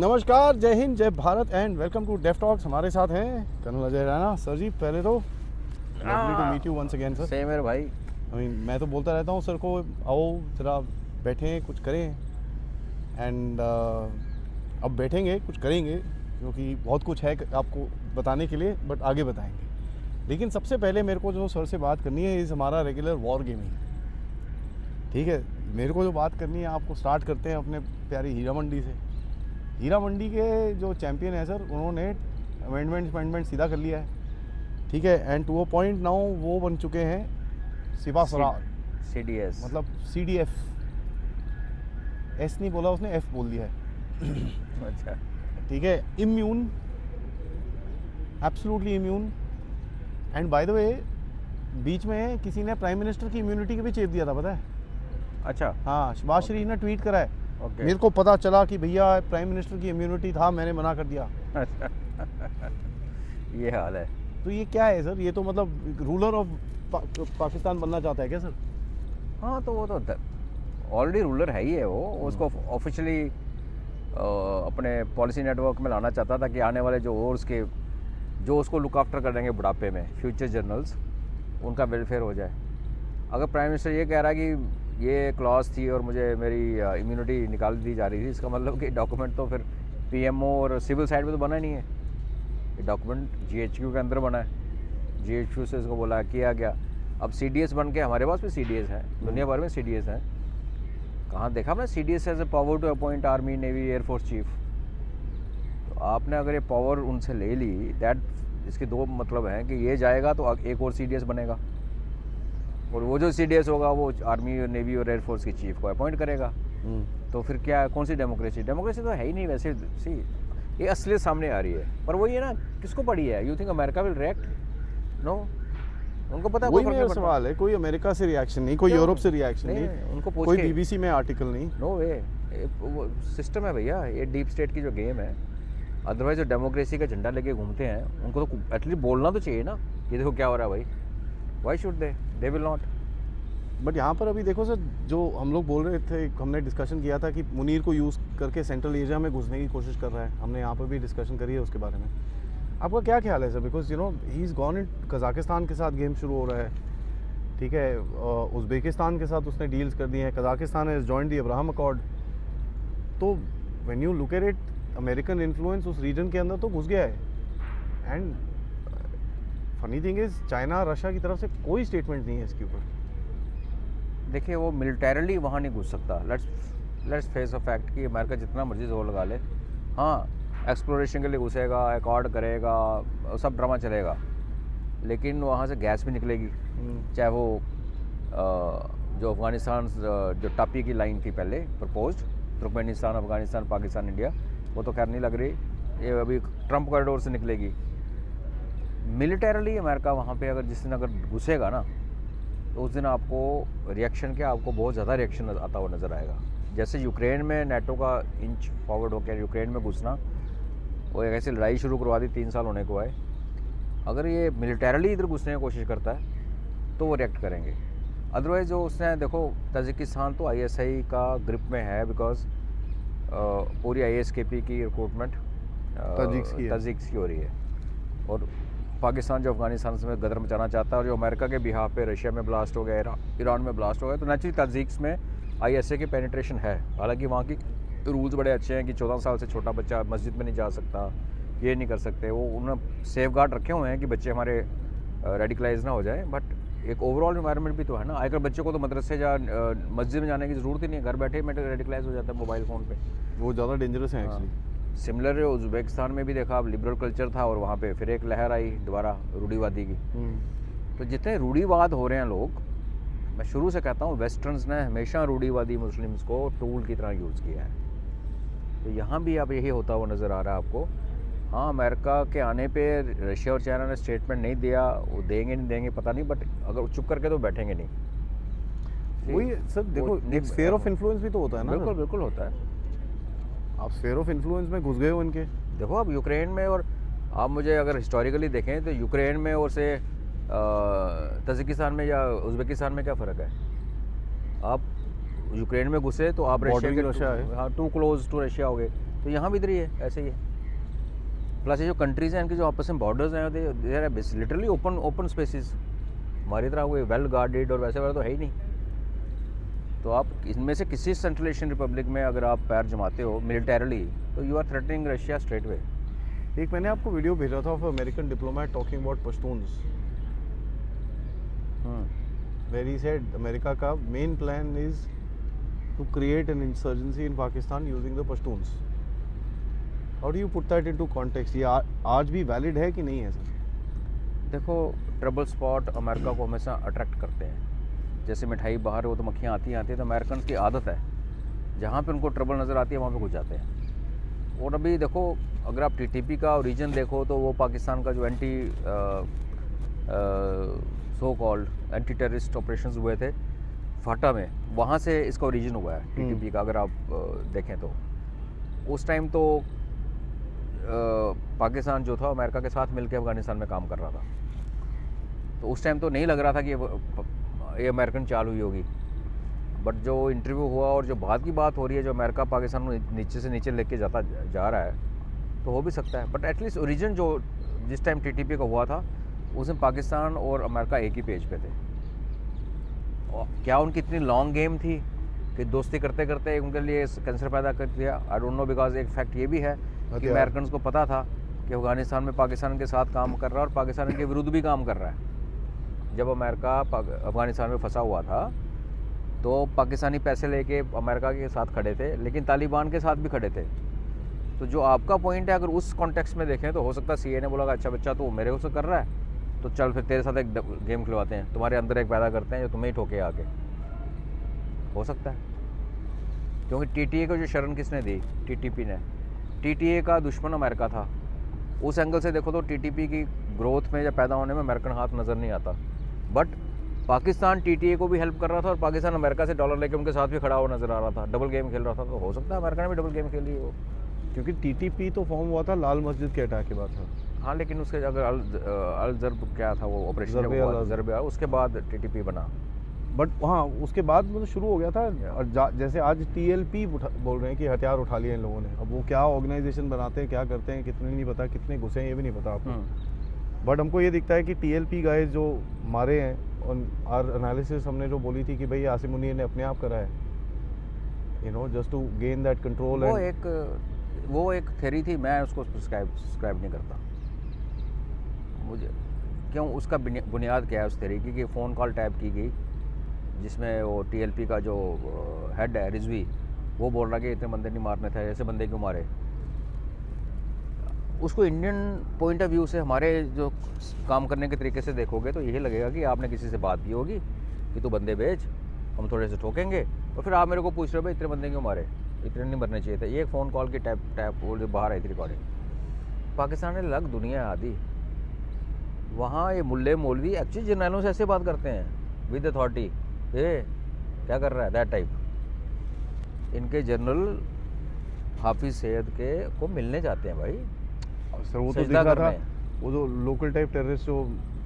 नमस्कार, जय हिंद, जय Bharat and welcome to Def Talks. हमारे साथ हैं कर्नल अजय रैना सर जी। पहले तो lovely to meet you once again sir. Same है भाई। मैं तो बोलता रहता हूँ सर को, आओ जरा बैठें कुछ करें एंड अब बैठेंगे कुछ करेंगे क्योंकि बहुत कुछ है आपको बताने के लिए, बट आगे बताएंगे। लेकिन सबसे पहले मेरे को जो सर से बात करनी है इस हमारा रेगुलर वॉर गेमिंग, ठीक है। मेरे को जो बात करनी है, आपको स्टार्ट करते हैं अपने प्यारी हीरा मंडी से। हीरा मंडी के जो चैम्पियन है सर, उन्होंने अमेंडमेंट सीधा कर लिया है, ठीक है। And to a point now वो बन चुके हैं सिपा सलार, CDS मतलब CDF। एस नहीं बोला उसने, एफ बोल दिया है। अच्छा, ठीक है। Immune, absolutely immune. And by the way, बीच में किसी ने प्राइम मिनिस्टर की इम्यूनिटी का भी चेप दिया था, पता है? अच्छा। हाँ, शहबाज शरीफ ने ट्वीट करा है। ओके। मेरे को पता चला कि भैया प्राइम मिनिस्टर की इम्यूनिटी था, मैंने मना कर दिया। ये हाल है। तो ये क्या है सर? ये तो मतलब रूलर ऑफ पाकिस्तान बनना चाहता है क्या सर? हाँ, तो वो तो ऑलरेडी रूलर है ही है वो। उसको ऑफिशियली अपने पॉलिसी नेटवर्क में लाना चाहता था कि आने वाले जो उसको लुक आफ्टर कर देंगे बुढ़ापे में, फ्यूचर जनरल्स, उनका वेलफेयर हो जाए। अगर प्राइम मिनिस्टर ये कह रहा है कि ये क्लॉज थी और मुझे मेरी इम्यूनिटी निकाल दी जा रही थी, इसका मतलब कि डॉक्यूमेंट तो फिर PMO और सिविल साइड में तो बना नहीं है। ये डॉक्यूमेंट GHQ के अंदर बना है, GHQ से इसको बोला किया गया। अब CDS बन के, हमारे पास भी CDS हैं, दुनिया भर में CDS हैं। कहाँ देखा आपने CDS as a power to appoint army, navy, air force chief? तो आपने अगर ये पावर उनसे ले ली, दैट इसके दो मतलब हैं कि ये जाएगा तो एक और CDS बनेगा, और वो जो CDS होगा वो आर्मी, नेवी और एयरफोर्स के चीफ को अपॉइंट करेगा। तो फिर क्या, कौन सी डेमोक्रेसी? डेमोक्रेसी तो है ही नहीं वैसे। सी, ये असलियत सामने आ रही है। पर वो ये ना, किसको पड़ी है? You think America will react? No, उनको पता है वही मेरा सवाल है। कोई अमेरिका से रिएक्शन नहीं, कोई यूरोप से रिएक्शन नहीं, उनको पूछ कोई के BBC में आर्टिकल नहीं। नो वे। वो सिस्टम है भैया, ये डीप स्टेट की जो गेम है। अदरवाइज जो डेमोक्रेसी का झंडा लेके घूमते हैं, उनको तो एटलीस्ट बोलना तो चाहिए ना, ये देखो क्या हो रहा है भाई। Why should they will not. But यहाँ पर अभी देखो सर, जो हम लोग बोल रहे थे, हमने डिस्कशन किया था कि मुनीर को यूज़ करके सेंट्रल एशिया में घुसने की कोशिश कर रहा है। हमने यहाँ पर भी डिस्कशन करी है उसके बारे में। आपका क्या ख्याल है sir? Because you know he is gone in Kazakhstan के साथ गेम शुरू हो रहा है, ठीक है। उज़्बेकिस्तान के साथ उसने डील्स कर दी हैं। Kazakhstan has joined the Abraham Accord. तो when you look at it, American influence उस रीजन के अंदर तो घुस गया है। And funny thing is, China, Russia की तरफ से कोई स्टेटमेंट नहीं है इसके ऊपर। देखिए, वो मिलिटरली वहाँ नहीं घुस सकता। लेट्स फेस अ फैक्ट कि अमेरिका जितना मर्जी जोर लगा ले, हाँ, एक्सप्लोरेशन के लिए घुसेगा, एकॉर्ड करेगा, सब ड्रामा चलेगा, लेकिन वहाँ से गैस भी निकलेगी। चाहे वो जो अफ़गानिस्तान, जो टापी की लाइन थी पहले proposed, Turkmenistan, Afghanistan, Pakistan, India, वो तो खैर नहीं लग रही। ये अभी ट्रंप कॉरिडोर से निकलेगी। मिलिटरली अमेरिका वहाँ पे अगर जिस दिन अगर घुसेगा ना, तो उस दिन आपको रिएक्शन क्या, आपको बहुत ज़्यादा रिएक्शन आता हुआ नज़र आएगा। जैसे यूक्रेन में नेटो का इंच फॉरवर्ड होकर यूक्रेन में घुसना, वो एक ऐसी लड़ाई शुरू करवा दी, 3 साल होने को आए। अगर ये मिलिटरली इधर घुसने की कोशिश करता है तो वो रिएक्ट करेंगे। अदरवाइज़ जो उसने देखो, ताजिकिस्तान तो ISI का ग्रिप में है, बिकॉज पूरी ISKP की रिक्रूटमेंट ताजिक्स की हो रही है। और पाकिस्तान जो अफगानिस्तान से गदर मचाना चाहता है, और जो अमेरिका के बिहाफ पे रशिया में ब्लास्ट हो गया, ईरान में ब्लास्ट हो गया, तो नेचुरली ताजिक्स में ISA की पेनिट्रेशन है। हालांकि वहाँ की रूल्स बड़े अच्छे हैं कि 14 साल से छोटा बच्चा मस्जिद में नहीं जा सकता, ये नहीं कर सकते। वो उन्होंने सेफ गार्ड रखे हुए हैं कि बच्चे हमारे रेडिकलाइज ना हो जाए। बट एक ओवरऑल इन्वायरमेंट भी तो है ना। आजकल बच्चे को तो मदरसे या मस्जिद में जाने की ज़रूरत ही नहीं है, घर बैठे ही रेडिकलाइज हो जाता है मोबाइल फ़ोन पर। वो ज़्यादा डेंजरस है एक्चुअली। सिमिलर उज़्बेकिस्तान में भी देखा आप, लिबरल कल्चर था, और वहाँ पे फिर एक लहर आई दोबारा रूढ़ीवादी की। तो जितने रूढ़ीवाद हो रहे हैं लोग, मैं शुरू से कहता हूँ, वेस्टर्न्स ने हमेशा रूढ़ीवादी मुस्लिम्स को टूल की तरह यूज़ किया है। तो यहाँ भी अब यही होता हुआ नज़र आ रहा है आपको। हाँ, अमेरिका के आने पे रशिया और चाइना ने स्टेटमेंट नहीं दिया, वो देंगे नहीं देंगे पता नहीं, बट अगर चुप करके तो बैठेंगे नहीं। वही सर, देखो एक स्फीयर ऑफ इन्फ्लुएंस भी तो होता है ना। बिल्कुल बिल्कुल होता है। आप स्फीयर ऑफ इन्फ्लुएंस में घुस गए हो इनके। देखो अब यूक्रेन में, और आप मुझे अगर हिस्टोरिकली देखें तो यूक्रेन में और से तजिकिस्तान में या उज़्बेकिस्तान में क्या फ़र्क है? आप यूक्रेन में घुसे तो आप रशिया है। हाँ, टू क्लोज टू रशिया हो गए। तो यहाँ भी इधर ही है, ऐसे ही है। प्लस ये जो कंट्रीज़ हैं इनके जो आपस में बॉर्डर्स हैं they are literally open spaces. हमारी तरह कोई वेल गार्डेड और वैसे वाला तो है ही नहीं। तो आप इनमें से किसी सेंट्रल एशियन रिपब्लिक में अगर आप पैर जमाते हो मिलिटरली, तो you are threatening Russia straight way. एक मैंने आपको वीडियो भेजा था of American diplomat talking about Pashtuns, where he said America का main plan is to create an insurgency in Pakistan using the Pashtuns. How do you put that into context? ये आज भी valid है कि नहीं है सर? देखो, ट्रबल स्पॉट अमेरिका को हमेशा अट्रैक्ट करते हैं। जैसे मिठाई बाहर हो तो मक्खियाँ आती हैं, तो अमेरिकन की आदत है जहाँ पे उनको ट्रबल नज़र आती है वहाँ पे घुस जाते हैं। और अभी देखो, अगर आप टीटीपी का ओरिजिन देखो तो वो पाकिस्तान का जो so called anti terrorist operations हुए थे फाटा में, वहाँ से इसका ओरिजिन हुआ है टीटीपी का। अगर आप देखें तो उस टाइम तो पाकिस्तान जो था अमेरिका के साथ मिलकर अफ़गानिस्तान में काम कर रहा था, तो उस टाइम तो नहीं लग रहा था कि ये अमेरिकन चाल हुई होगी। बट जो इंटरव्यू हुआ और जो बाद की बात हो रही है, जो अमेरिका पाकिस्तान को नीचे से नीचे लेके जा रहा है, तो हो भी सकता है। बट एटलीस्ट ओरिजिन जो जिस टाइम टीटीपी का हुआ था उसमें पाकिस्तान और अमेरिका एक ही पेज पे थे। और क्या उनकी इतनी लॉन्ग गेम थी कि दोस्ती करते करते उनके लिए कैंसर पैदा कर दिया? आई डोंट नो, बिकॉज एक फैक्ट ये भी है कि अमेरिकन को पता था कि अफ़गानिस्तान में पाकिस्तान के साथ काम कर रहा है और पाकिस्तान के विरुद्ध भी काम कर रहा है। जब अमेरिका अफ़गानिस्तान में फंसा हुआ था तो पाकिस्तानी पैसे लेके अमेरिका के साथ खड़े थे, लेकिन तालिबान के साथ भी खड़े थे। तो जो आपका पॉइंट है, अगर उस कॉन्टेक्स्ट में देखें तो हो सकता है सीए ने बोला अच्छा बच्चा तो मेरे को कर रहा है, तो चल फिर तेरे साथ एक गेम खिलवाते हैं, तुम्हारे अंदर एक पैदा करते हैं जो तुम्हें ही ठोके आके। हो सकता है, क्योंकि टीटीए को जो शरण किसने दी? टीटीपी ने। टीटीए का दुश्मन अमेरिका था। उस एंगल से देखो तो टीटीपी की ग्रोथ में या पैदा होने में अमेरिकन हाथ नज़र नहीं आता। बट पाकिस्तान टीटीए को भी हेल्प कर रहा था और पाकिस्तान अमेरिका से डॉलर लेके उनके साथ भी खड़ा हुआ नज़र आ रहा था, डबल गेम खेल रहा था। तो हो सकता है अमेरिका ने भी डबल गेम खेली हो, क्योंकि टीटीपी तो फॉर्म हुआ था लाल मस्जिद के अटैक के बाद था। हाँ, लेकिन उसके अगर अल जर्ब क्या था वो ऑपरेशन जर्ब, उसके बाद टीटीपी बना। बट हाँ, उसके बाद मतलब शुरू हो गया था। और जैसे आज टीएलपी बोल रहे हैं कि हथियार उठा लिए इन लोगों ने। अब वो क्या ऑर्गेनाइजेशन बनाते हैं, क्या करते हैं, कितने नहीं पता, कितने घुसे हैं ये भी नहीं पता आपको। बट हमको ये दिखता है कि टीएलपी गाइस जो मारे हैं, और आर एनालिसिस हमने जो बोली थी कि भाई आसिम मुनीर ने अपने आप करा है, you know, just to gain that control. वो एक थ्योरी थी, मैं उसको सब्सक्राइब नहीं करता। मुझे क्यों, उसका बुनियाद क्या है उस थ्योरी की? कि फ़ोन कॉल टैप की गई जिसमें वो टीएलपी का जो हेड है रिजवी, वो बोल रहा कि इतने बंदे नहीं मारने थे, ऐसे बंदे क्यों मारे? उसको इंडियन पॉइंट ऑफ व्यू से, हमारे जो काम करने के तरीके से देखोगे तो यही लगेगा कि आपने किसी से बात की होगी कि तू बंदे भेज, हम थोड़े से ठोकेंगे, और फिर आप मेरे को पूछ रहे हो भाई इतने बंदे क्यों मारे, इतने नहीं मरने चाहिए थे। ये एक फ़ोन कॉल की टैप वो जो बाहर आई थी रिकॉर्डिंग। पाकिस्तान में अलग दुनिया आदि, वहाँ ये मुल्ले मौलवी एक्चुअली जर्नलों से ऐसे बात करते हैं विद अथॉरिटी, ये क्या कर रहा है, दैट टाइप। इनके जनरल हाफिज़ सैयद के को मिलने जाते हैं भाई। सर वो तो दिख रहा था, वो जो लोकल टाइप टेररिस्ट जो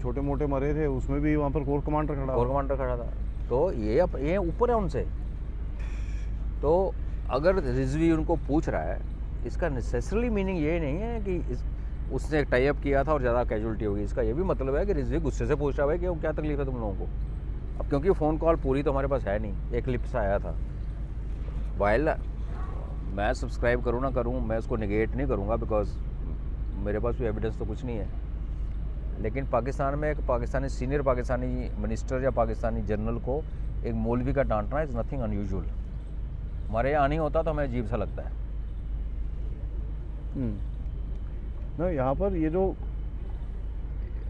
छोटे मोटे मरे थे, उसमें भी वहाँ पर कोर कमांडर खड़ा था। तो ये ऊपर है उनसे। तो अगर रिजवी उनको पूछ रहा है, इसका नेसेसरली मीनिंग ये नहीं है कि उसने टाई अप किया था और ज़्यादा कैजुअलिटी होगी। इसका ये भी मतलब है कि रिजवी गुस्से से पूछ रहा है कि क्या तकलीफ है तुम लोगों को। अब क्योंकि फ़ोन कॉल पूरी तो हमारे पास है नहीं, एक क्लिप से आया था। वाइल मैं सब्सक्राइब करूँ ना करूँ, मैं उसको निगेट नहीं करूँगा, बिकॉज मेरे पास भी एविडेंस तो कुछ नहीं है। लेकिन पाकिस्तान में एक पाकिस्तानी सीनियर पाकिस्तानी मिनिस्टर या पाकिस्तानी जनरल को एक मौलवी का डांटना इज़ नथिंग अनयूजुअल। हमारे यहाँ नहीं होता तो हमें अजीब सा लगता है। ना यहाँ पर ये जो,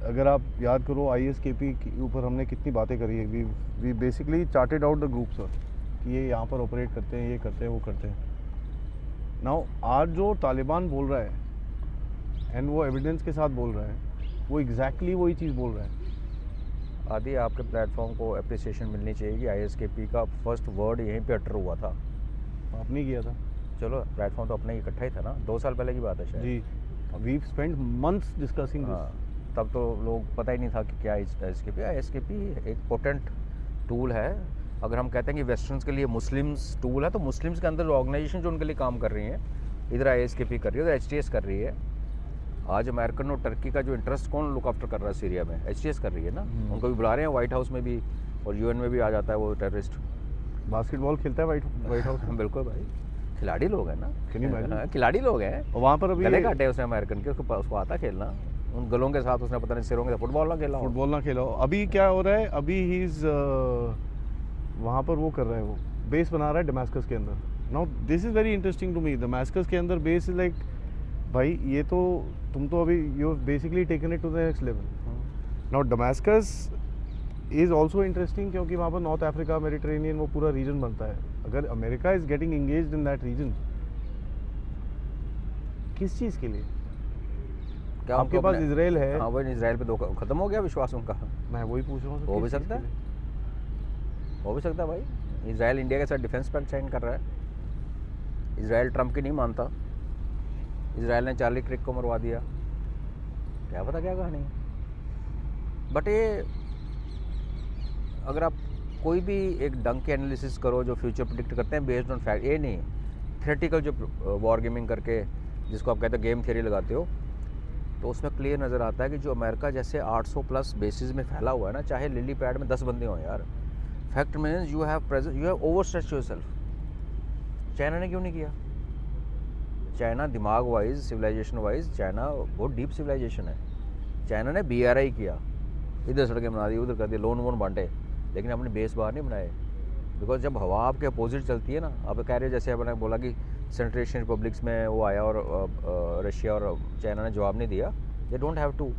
अगर आप याद करो ISKP के ऊपर हमने कितनी बातें करी है। We basically charted out the group sir, कि ये यहाँ पर ऑपरेट करते हैं, ये करते हैं, वो करते हैं। नाउ आज जो तालिबान बोल रहा है एंड वो एविडेंस के साथ बोल रहा है, वो एग्जैक्टली वही चीज़ बोल रहा है। आदि आपके प्लेटफॉर्म को अप्रिसिएशन मिलनी चाहिए कि ISKP का फर्स्ट वर्ड यहीं पे अटर हुआ था, आपने किया था। चलो प्लेटफॉर्म तो अपना ही इकट्ठा ही था ना, 2 साल पहले की बात है शायद जी। We spend months discussing this. तब तो लोग पता ही नहीं था कि क्या ISKP एक पोटेंट टूल है। अगर हम कहते हैं कि वेस्टर्न्स के लिए मुस्लिम्स टूल है, तो मुस्लिम्स के अंदर जो ऑर्गेनाइजेशन जो उनके लिए काम कर रही हैं इधर ISKP कर रही है, उधर HTS कर रही है। आज अमेरिकन और टर्की का जो इंटरेस्ट कौन लुक आफ्टर कर रहा है सीरिया में? HTS कर रही है ना। उनको भी बुला रहे हैं व्हाइट हाउस में भी, और UN में भी आ जाता है वो टेररिस्ट। बास्केटबॉल खेलता है वाइट हाउस में। बिल्कुल भाई, खिलाड़ी लोग हैं ना। Can you imagine? हाँ, खिलाड़ी लोग हैं। और वहाँ पर अभी गले काटे उसने अमेरिकन के, उसको आता खेलना। उन गलों के साथ उसने पता नहीं सिरों के साथ फुटबॉल ना खेला हो। फुटबॉल ना खेला हो। अभी क्या हो रहा है, अभी ही इज वहाँ पर वो कर रहा है, वो बेस बना रहा है डमास्कस के अंदर। Now this is very interesting to me. Damascus के अंदर बेस इज लाइक, भाई ये तो तुम तो अभी you basically taken it to the next level. Now Damascus is also interesting क्योंकि वहाँ पर नॉर्थ अफ्रीका, मेडिटेरेनियन, वो पूरा रीजन बनता है। अगर America is getting engaged in that region, किस चीज़ के लिए? क्या आपके उनको पास इजराइल है। हाँ, वो इसराइल पे खत्म हो गया विश्वास उनका। मैं वही पूछ रहा हूँ सर, हो भी किस चीज़ सकता के है, लिए? हो भी सकता है भाई। इसराइल इंडिया के साथ डिफेंस पैक्ट साइन कर रहा है। इसराइल ट्रम्प की नहीं मानता। इसराइल ने चार्ली क्रिक को मरवा दिया। क्या पता क्या कहानी है। बट ये अगर आप कोई भी एक ढंग के एनालिसिस करो जो फ्यूचर प्रिडिक्ट करते हैं बेस्ड ऑन फैक्ट, ये नहीं थ्योरेटिकल जो वॉर गेमिंग करके जिसको आप कहते हो गेम थियरी लगाते हो, तो उसमें क्लियर नज़र आता है कि जो अमेरिका जैसे 800 प्लस बेसिस में फैला हुआ है ना, चाहे लिली पैड में 10 बंदे हों यार, fact means you have overstretched yourself. China ने क्यों नहीं किया? चाइना दिमाग वाइज, सिविलाइजेशन वाइज चाइना बहुत डीप सिविलाइजेशन है। चाइना ने BRI किया, इधर सड़कें बना दी, उधर कर दी, लोन वोन बांटे, लेकिन अपने बेस बाहर नहीं बनाए। बिकॉज जब हवा आपके अपोजिट चलती है ना, आप कह रहे हो जैसे आपने बोला कि सेंट्रल एशियन रिपब्लिक्स में वो आया और रशिया और चाइना ने जवाब नहीं दिया। They don't have to.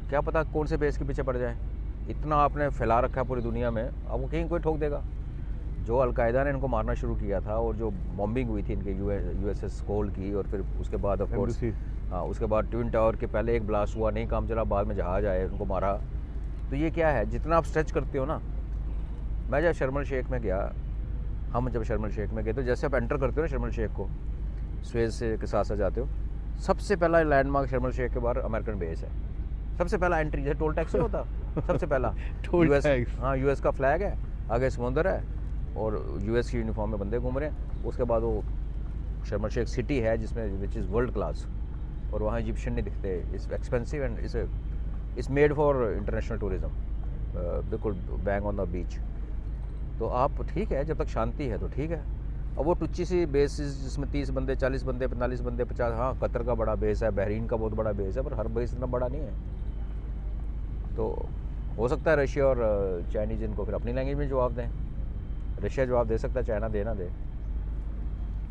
क्या पता कौन से बेस के पीछे पड़ जाए। इतना आपने फैला रखा है पूरी दुनिया में, आपको कहीं कोई ठोक देगा। जो अलकायदा ने इनको मारना शुरू किया था और जो बॉम्बिंग हुई थी इनके USS कोल की, और फिर उसके बाद ऑफ कोर्स हाँ, उसके बाद ट्विन टावर के पहले एक ब्लास्ट हुआ, नहीं काम चला, बाद में जहाज आए उनको मारा। तो ये क्या है, जितना आप स्ट्रेच करते हो ना। मैं जब शर्म शेख में गया, हम जब शर्म शेख में गए, तो जैसे आप एंटर करते हो ना शर्म शेख को, स्वेज से के साथ जाते हो, सबसे पहला लैंडमार्क शर्म शेख के बाहर अमेरिकन बेस है। सबसे पहला एंट्री जैसे टोल टैक्स होता सबसे पहला टोल टैक्स। हाँ, US का फ्लैग है, आगे समुंदर है और US की यूनिफॉर्म में बंदे घूम रहे हैं। उसके बाद वो शर्म शेख सिटी है जिसमें विच इज़ वर्ल्ड क्लास, और वहाँ इजिप्शियन नहीं दिखते। It's expensive and it's made for international tourism, बिल्कुल बैंग ऑन द बीच। तो आप ठीक है, जब तक शांति है तो ठीक है। अब वो टुच्ची सी बेस जिसमें 30 बंदे, 40 बंदे, 45 बंदे, 50, हाँ कतर का बड़ा बेस है, बहरीन का बहुत बड़ा बेस है, पर हर बेस इतना बड़ा नहीं है। तो हो सकता है रशिया और चाइनीज़ इनको फिर अपनी लैंग्वेज में जवाब दें। रशिया जवाब दे सकता है, चाइना दे ना दे।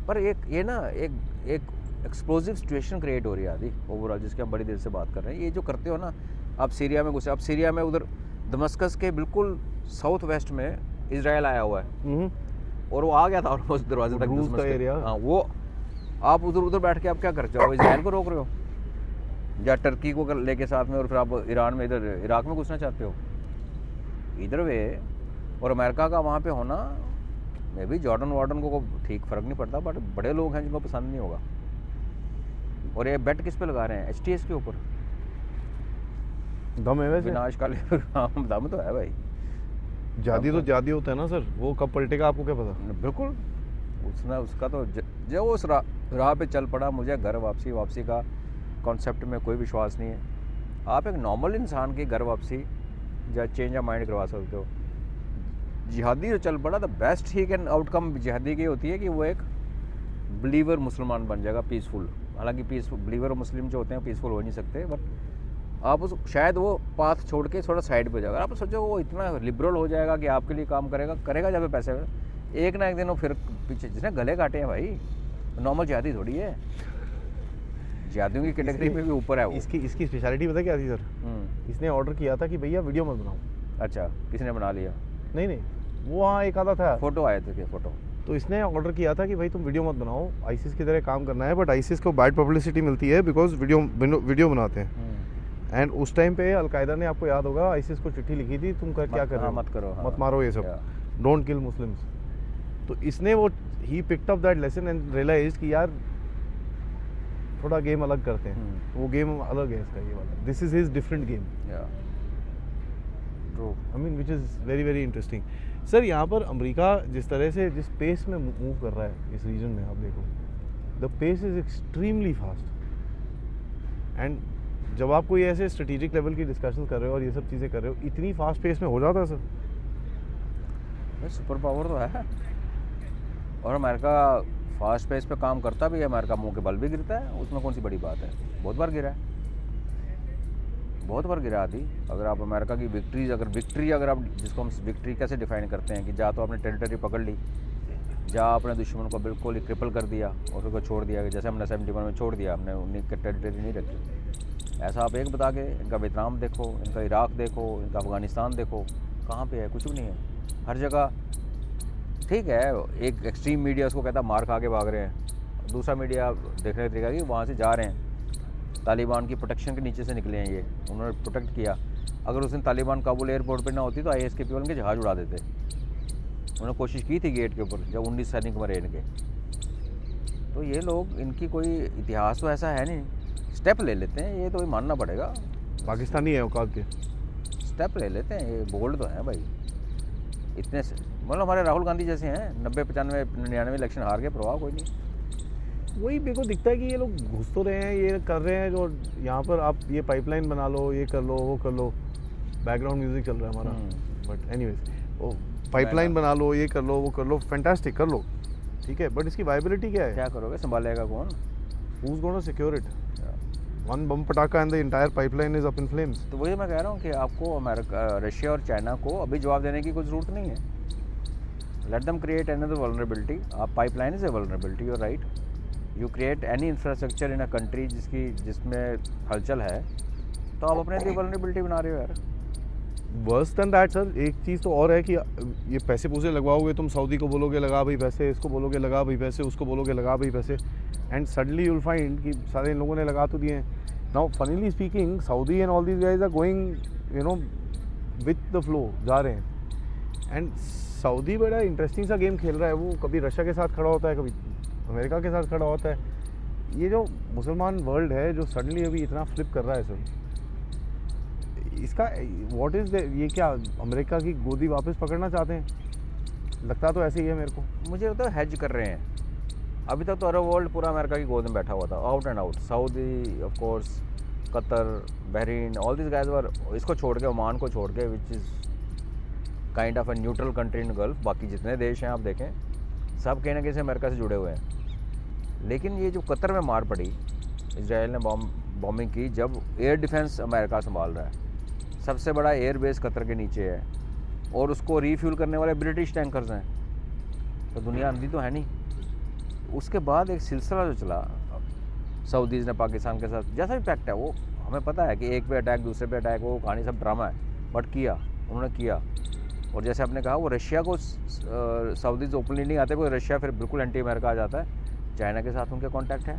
पर एक ये ना एक एक्सप्लोजिव सिचुएशन क्रिएट हो रही है आदि ओवरऑल, जिसकी हम बड़ी देर से बात कर रहे हैं। ये जो करते हो ना, आप सीरिया में घुसे, आप सीरिया में उधर दमस्कस के बिल्कुल साउथ वेस्ट में इजराइल आया हुआ है, और वो आ गया था ऑलमोस्ट दरवाजे तक रूस का एरिया। हाँ, वो आप उधर बैठ के आप क्या करते हो? इजराइल को रोक रहे हो या टर्की को लेके साथ में, और फिर आप ईरान में, इधर इराक में घुसना चाहते हो? इधर वे और अमेरिका का वहाँ पे होना, मे भी जॉर्डन वार्डन को ठीक फ़र्क नहीं पड़ता, बट बड़े लोग हैं जिनको पसंद नहीं होगा। और ये बेट किस पे लगा रहे हैं? HTS के ऊपर। दम है वैसे, विनाशकाली दम तो है भाई। जादी तो जादी होता है ना सर, वो कब पलटेगा आपको क्या पता। बिल्कुल, उसका तो जो उस राह पे चल पड़ा। मुझे घर वापसी का कॉन्सेप्ट में कोई विश्वास नहीं है। आप एक नॉर्मल इंसान की घर वापसी या चेंज ऑफ माइंड करवा सकते हो। जिहादी जो चल पड़ा, the best he can outcome जिहादी की होती है कि वो एक बिलीवर मुसलमान बन जाएगा, पीसफुल। हालांकि पीसफुल बिलीवर और मुस्लिम जो होते हैं पीसफुल हो नहीं सकते, बट आप उस शायद वो पाथ छोड़ के थोड़ा साइड पे जाएगा। आप सोचो वो इतना लिबरल हो जाएगा कि आपके लिए काम करेगा जब पैसे में। एक ना एक दिन वो फिर पीछे, जिसने गले काटे हैं भाई, नॉर्मल जिहादी थोड़ी है, जिहादियों की कैटेगरी में भी ऊपर है वो। इसकी स्पेशलिटी पता क्या थी सर? इसने ऑर्डर किया था कि भैया वीडियो मत बनाओ। अच्छा, किसने बना लिया? नहीं, वो वहाँ एक आधा था, फोटो आए थे, फोटो। तो इसने ऑर्डर किया था कि भाई तुम वीडियो मत बनाओ, आईसिस की तरह काम करना है, बट आईसिस को बैड पब्लिसिटी मिलती है बिकॉज वीडियो बनाते हैं। एंड उस टाइम पे अलकायदा ने, आपको याद होगा, आईसिस को चिट्ठी लिखी थी, तुम क्या कर रहे हो, मत करो, मत मारो ये सब, डोंट किल मुस्लिम्स। तो इसने वो ही picked up that lesson and realise कि यार थोड़ा गेम अलग करते हैं। वो गेम अलग है इसका, ये वाला, this is his different game. I mean which is very very interesting. Sir यहाँ पर अमेरिका जिस तरह से, जिस पेस में मूव कर रहा है इस रीजन में, आप देखो the pace is extremely fast. And जब आप कोई ऐसे स्ट्रेटेजिक लेवल की डिस्कशन कर रहे हो और ये सब चीज़ें कर रहे हो, इतनी फास्ट पेस में हो जाता है सर? भाई सुपर पावर तो है, और अमेरिका फास्ट पेस पे काम करता भी है, अमेरिका मुंह के बल भी गिरता है, उसमें कौन सी बड़ी बात है। बहुत बार गिरा है, बहुत बार गिरा आदि। अगर आप अमेरिका की विक्ट्री अगर आप, जिसको हम विक्ट्री कैसे डिफाइन करते हैं कि जा तो आपने टेरिटरी पकड़ ली, जा आपने दुश्मन को बिल्कुल ही क्रिपल कर दिया और उसको छोड़ दिया, कि जैसे हमने 71 में छोड़ दिया, हमने उन्हीं की टेरिटरी नहीं रखी। ऐसा आप एक बता के, इनका वियतनाम देखो, इनका इराक देखो, इनका अफ़गानिस्तान देखो, कहाँ पे है? कुछ भी नहीं है। हर जगह ठीक है, एक एक्सट्रीम मीडिया उसको कहता है मार खा के भाग रहे हैं, दूसरा मीडिया देखने का तरीका कि वहाँ से जा रहे हैं, तालिबान की प्रोटेक्शन के नीचे से निकले हैं, ये उन्होंने प्रोटेक्ट किया। अगर उस दिन तालिबान काबुल एयरपोर्ट पे ना होती तो IS के पीपल के जहाज़ उड़ा देते। उन्होंने कोशिश की थी गेट के ऊपर, जब 19 सैनिक मरे इनके। तो ये लोग, इनकी कोई इतिहास तो ऐसा है नहीं, स्टेप ले लेते हैं, ये तो मानना पड़ेगा। पाकिस्तानी है औकात के। स्टेप ले लेते हैं, ये बोल्ड तो हैं भाई इतने से, मतलब हमारे राहुल गांधी जैसे हैं, 90, 95, 99 इलेक्शन हार गए, प्रभाव कोई नहीं। वही मेरे को दिखता है कि ये लोग घुस तो रहे हैं, ये कर रहे हैं, जो यहाँ पर आप ये पाइपलाइन बना लो, ये कर लो, वो कर लो, बैकग्राउंड म्यूजिक चल रहा है हमारा, बट एनीवेज, वो पाइपलाइन बना लो, ये कर लो, वो कर लो, फैंटास्टिक कर लो, ठीक है, बट इसकी वायबिलिटी क्या है? क्या करोगे, संभालेगा कौन? Who's going to secure it? One बम पटाखा and the entire pipeline is up in flames. तो वही मैं कह रहा हूँ कि आपको अमेरिका, रशिया और चाइना को अभी जवाब देने की कोई ज़रूरत नहीं है। Let them create another vulnerability. आप pipeline is a vulnerability, you right. You create any infrastructure in a country जिसमें हलचल है, तो आप अपने लिए वल्नरेबिलिटी बना रहे हो यार। वर्स देन दैट सर, एक चीज़ तो और है कि ये पैसे पूसे लगवाओगे, तुम सऊदी को बोलोगे लगा भाई पैसे, इसको बोलोगे लगा भाई पैसे, उसको बोलोगे लगा भाई पैसे, एंड सडनली यूल फाइंड कि सारे इन लोगों ने लगा तो दिए हैं। Now funnily speaking, Saudi and all these guys are going with the flow, जा रहे हैं। एंड सऊदी बड़ा इंटरेस्टिंग सा गेम खेल रहा है, वो कभी रशिया के साथ खड़ा होता है, कभी अमेरिका के साथ खड़ा होता है। ये जो मुसलमान वर्ल्ड है जो सडनली अभी इतना फ्लिप कर रहा है सर, इसका व्हाट इज़ ये क्या अमेरिका की गोदी वापस पकड़ना चाहते हैं? लगता तो ऐसे ही है मेरे को। मुझे तो हैज कर रहे हैं। अभी तक तो अरब वर्ल्ड पूरा अमेरिका की गोद में बैठा हुआ था, out and out. Saudi of course, Qatar, Bahrain, all this guys were, इसको छोड़ के, ओमान को छोड़ के, which is kind of a neutral country in gulf. बाकी जितने देश हैं आप देखें, सब कहीं ना कहीं से अमेरिका से जुड़े हुए हैं। लेकिन ये जो कतर में मार पड़ी, इसराइल ने बॉम्बिंग की, जब एयर डिफेंस अमेरिका संभाल रहा है, सबसे बड़ा एयर बेस कतर के नीचे है, और उसको रीफ्यूल करने वाले ब्रिटिश टैंकर्स हैं, तो दुनिया अंधी तो है नहीं। उसके बाद एक सिलसिला जो चला सऊदीज़ ने पाकिस्तान के साथ, जैसा भी पैक्ट है वो हमें पता है कि एक पे अटैक, दूसरे पे अटैक, वो कहानी सब ड्रामा है, बट किया, उन्होंने किया। और जैसे आपने कहा, वो रशिया को सऊदीज़ ओपनली नहीं आते, कोई रशिया फिर बिल्कुल एंटी अमेरिका आ जाता है। चाइना के साथ उनके कॉन्टैक्ट है,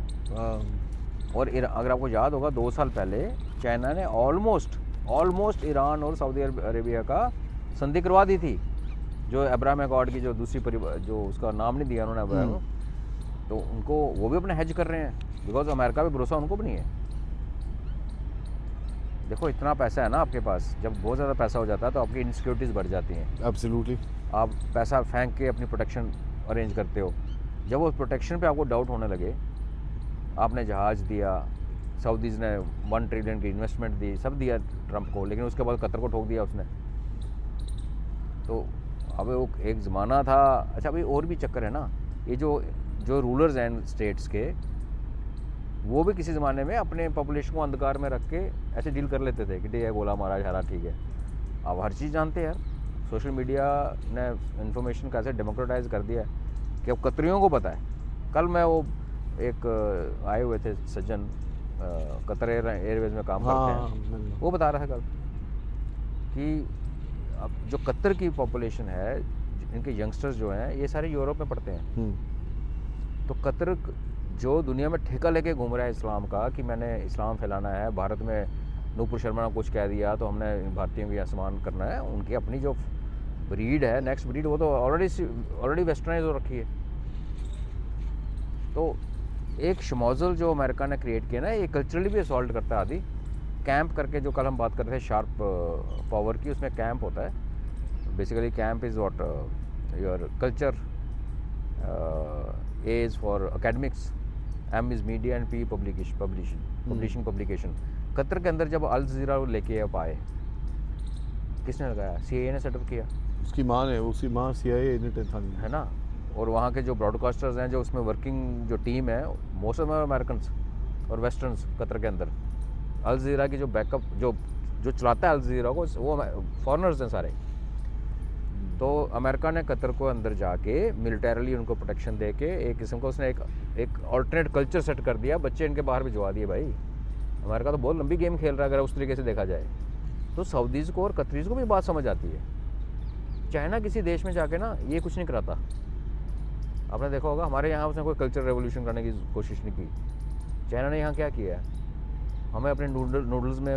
और अगर आपको याद होगा 2 साल पहले चाइना ने ऑलमोस्ट ईरान और सऊदी अरेबिया का संधि करवा दी थी, जो अब्राहम अकॉर्ड की जो दूसरी जो उसका नाम नहीं दिया उन्होंने अब्राहम, तो उनको वो भी अपने हेज कर रहे हैं, बिकॉज अमेरिका पे भरोसा उनको भी नहीं है। देखो इतना पैसा है ना आपके पास, जब बहुत ज़्यादा पैसा हो जाता है तो आपकी इनसिक्योरिटीज़ बढ़ जाती हैं। एब्सोल्युटली। आप पैसा फेंक के अपनी प्रोटेक्शन अरेंज करते हो, जब वो प्रोटेक्शन पे आपको डाउट होने लगे, आपने जहाज़ दिया, सऊदीज़ ने 1 ट्रिलियन की इन्वेस्टमेंट दी, सब दिया ट्रंप को, लेकिन उसके बाद कतर को ठोक दिया उसने। तो अब वो एक ज़माना था। अच्छा, अभी और भी चक्कर है ना, ये जो रूलर्स हैं स्टेट्स के, वो भी किसी ज़माने में अपने पॉपुलेशन को अंधकार में रख के ऐसे डील कर लेते थे कि ठीक है, गोला मारा जा रहा, ठीक है। अब हर चीज़ जानते हैं यार, सोशल मीडिया ने इन्फॉर्मेशन कैसे डेमोक्रेटाइज कर दिया है कि अब कतरियों को पता है। कल मैं वो एक आए हुए थे सज्जन, कतर एयरवेज में काम करते हैं, वो बता रहा था कल कि अब जो कतर की पॉपुलेशन है, इनके यंगस्टर्स जो हैं, ये सारे यूरोप में पढ़ते हैं। तो कतर जो दुनिया में ठेका लेके घूम रहा है इस्लाम का, कि मैंने इस्लाम फैलाना है, भारत में नूपुर शर्मा ने कुछ कह दिया तो हमने भारतीयों को सम्मान करना है, उनकी अपनी जो ब्रीड है, नेक्स्ट ब्रीड, वो तो ऑलरेडी वेस्टर्नाइज हो रखी है। तो एक शमोजल जो अमेरिका ने क्रिएट किया ना, ये कल्चरली भी असॉल्ट करता है आदि। कैंप करके, जो कल हम बात कर रहे थे शार्प पावर की, उसमें कैंप होता है। Basically camp is what your culture as for academics, M is media and P publishing publication. Qatar के अंदर जब अल जज़ीरा लेके अब आए, किसने लगाया? CIA ने सेटअप किया, उसकी माँ ने, उसकी माँ CIA एजेंट था। है ना। और वहाँ के जो ब्रॉडकास्टर्स हैं, जो उसमें वर्किंग जो टीम है, मोस्ट ऑफ अमेरिकन्स और वेस्टर्न्स कतर के अंदर। अल जज़ीरा की जो बैकअप जो जो चलाता है अल जज़ीरा को, वो फॉरेनर्स हैं सारे। तो अमेरिका ने कतर को अंदर जाके मिलिटरीली उनको प्रोटेक्शन दे के एक किस्म का उसने एक ऑल्टरनेट कल्चर सेट कर दिया, बच्चे इनके बाहर भिजवा दिए भाई। अमेरिका तो बहुत लंबी गेम खेल रहा है अगर उस तरीके से देखा जाए तो। सऊदीज़ को और कतरीज़ को भी बात समझ आती है। चाइना किसी देश में जाके ना ये कुछ नहीं कराता। आपने देखा होगा हमारे यहाँ उसने कोई कल्चर रेवोल्यूशन करने की कोशिश नहीं की। चाइना ने यहाँ क्या किया है, हमें अपने नूडल्स में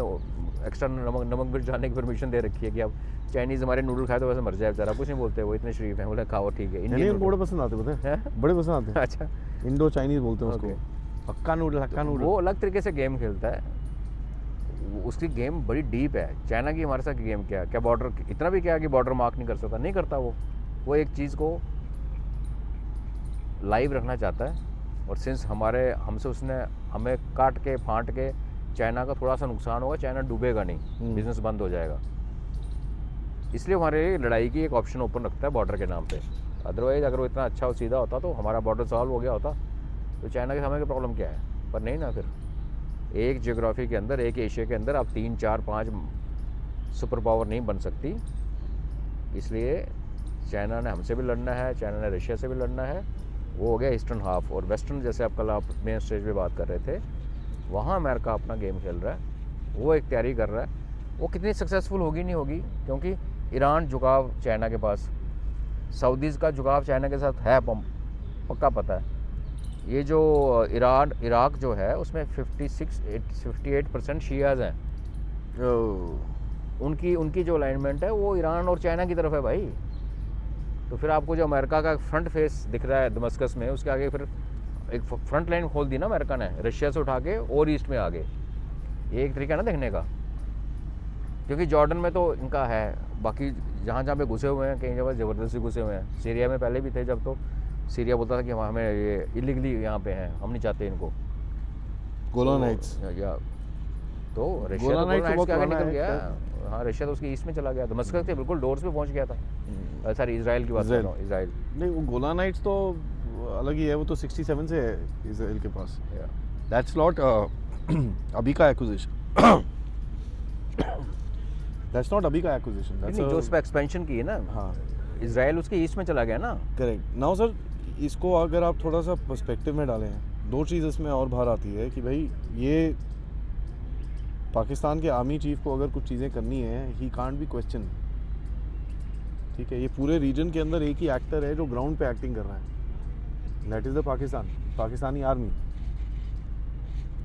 एक्स्ट्रा नमक मिर्च डालने की परमिशन दे रखी है कि अब चाइनीज़ हमारे नूडल खाए तो वैसे मर जाए बेचारा, कुछ नहीं बोलते, वो इतने शरीफ हैं, बोले खाओ ठीक है। इंडियन बड़े पसंद आते, पता है, बड़े पसंद आते हैं। अच्छा, इंडो चाइनीज़ बोलते हैं उसको, हक्का नूडल। वो अलग तरीके से गेम खेलता है, उसकी गेम बड़ी डीप है। चाइना की हमारे साथ गेम क्या बॉर्डर, इतना भी क्या कि बॉर्डर मार्क नहीं कर सकता, नहीं करता वो एक चीज़ को लाइव रखना चाहता है। और सिंस हमसे उसने हमें काट के फांट के, चाइना का थोड़ा सा नुकसान होगा, चाइना डूबेगा नहीं, बिजनेस बंद हो जाएगा, इसलिए हमारे लड़ाई की एक ऑप्शन ओपन रखता है बॉर्डर के नाम पे। अदरवाइज़ अगर वो इतना अच्छा और सीधा होता तो हमारा बॉर्डर सॉल्व हो गया होता, तो चाइना के समय की प्रॉब्लम क्या है। पर नहीं ना, फिर एक जियोग्राफी के अंदर, एक एशिया के अंदर आप 3, 4, 5 सुपर पावर नहीं बन सकती। इसलिए चाइना ने हमसे भी लड़ना है, चाइना ने रशिया से भी लड़ना है। वो हो गया ईस्टर्न हाफ। और वेस्टर्न, जैसे आप कल मेन स्टेज पे बात कर रहे थे, वहाँ अमेरिका अपना गेम खेल रहा है, वो एक तैयारी कर रहा है। वो कितनी सक्सेसफुल होगी नहीं होगी, क्योंकि ईरान झुकाव चाइना के पास, सऊदीज़ का झुकाव चाइना के साथ है, पक्का पता है। ये जो इराक जो है उसमें 58% शियाज़ हैं, उनकी जो अलाइनमेंट है वो ईरान और चाइना की तरफ है भाई। तो फिर आपको जो अमेरिका का फ्रंट फेस दिख रहा है दमस्कस में, उसके आगे फिर एक फ्रंट लाइन खोल दी ना अमेरिका ने, रशिया से उठा के और ईस्ट में आगे। ये एक तरीका है ना देखने का, क्योंकि जॉर्डन में तो इनका है, बाकी जहाँ पे घुसे हुए हैं कई जगह ज़बरदस्ती घुसे हुए हैं। सीरिया में पहले भी थे, जब तो सीरिया बोलता था कि हमें ये इलीगली यहाँ पे हैं, हम नहीं चाहते इनको। गोलान हाइट्स, या तो रशिया तो गोलान हाइट्स के आगे निकल गया। हाँ, रशिया तो उसके ईस्ट में चला गया, दमस्कस के बिल्कुल डोर्स पे पहुँच गया था। सॉरी, इजराइल की बात कर रहा हूँ, इजराइल नहीं, वो गोलान हाइट्स तो अलग ही है, वो तो 67 से है इजराइल के पास। दैट्स नॉट अभी का एक्विजिशन, दैट्स नॉट अभी का एक्विजिशन, दैट्स जो उस पर एक्सपेंशन की है ना। हाँ, इजराइल उसके ईस्ट में चला गया ना। करेक्ट। नाउ सर, इसको अगर आप थोड़ा सा पर्सपेक्टिव में डालें, दो चीज़ इसमें और बाहर आती है कि भाई ये पाकिस्तान के आर्मी चीफ को अगर कुछ चीज़ें करनी है, ही कांट बी क्वेश्चन। ठीक है, ये पूरे रीजन के अंदर एक ही एक्टर है जो ग्राउंड पे एक्टिंग कर रहा है, that is the Pakistani army.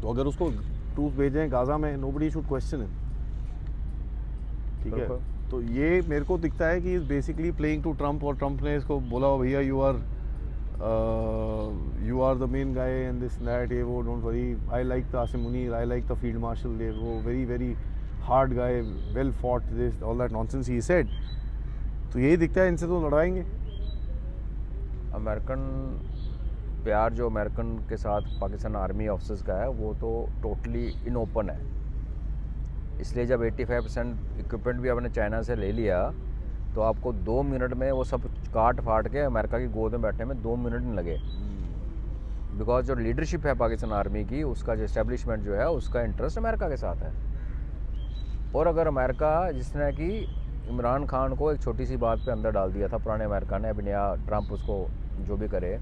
तो अगर उसको ट्रूप भेजें गाज़ा में, नोबडी शुड क्वेश्चन हिम। ठीक है, तो ये मेरे को दिखता है कि is basically playing to Trump, और ट्रम्प ने इसको बोला भैया you are the main guy and this that, ये वो, don't worry, I like the Asim Munir, I like the field marshal, ये वो, very very hard guy, well fought, this all that nonsense he said. तो यही दिखता है, इनसे तो लड़वाएंगे। अमेरिकन प्यार जो अमेरिकन के साथ पाकिस्तान आर्मी ऑफिसर्स का है, वो तो टोटली इन ओपन है। इसलिए जब 85% इक्विपमेंट भी आपने चाइना से ले लिया, तो आपको 2 मिनट में वो सब काट फाट के अमेरिका की गोद में बैठने में 2 मिनट नहीं लगे। बिकॉज जो लीडरशिप है पाकिस्तान आर्मी की, उसका जो इस्टेब्लिशमेंट जो है, उसका इंटरेस्ट अमेरिका के साथ है। और अगर अमेरिका, जिसने कि इमरान खान को एक छोटी सी बात पे अंदर डाल दिया था पुराने अमेरिका ने, अभी नया ट्रम्प उसको जो भी करे,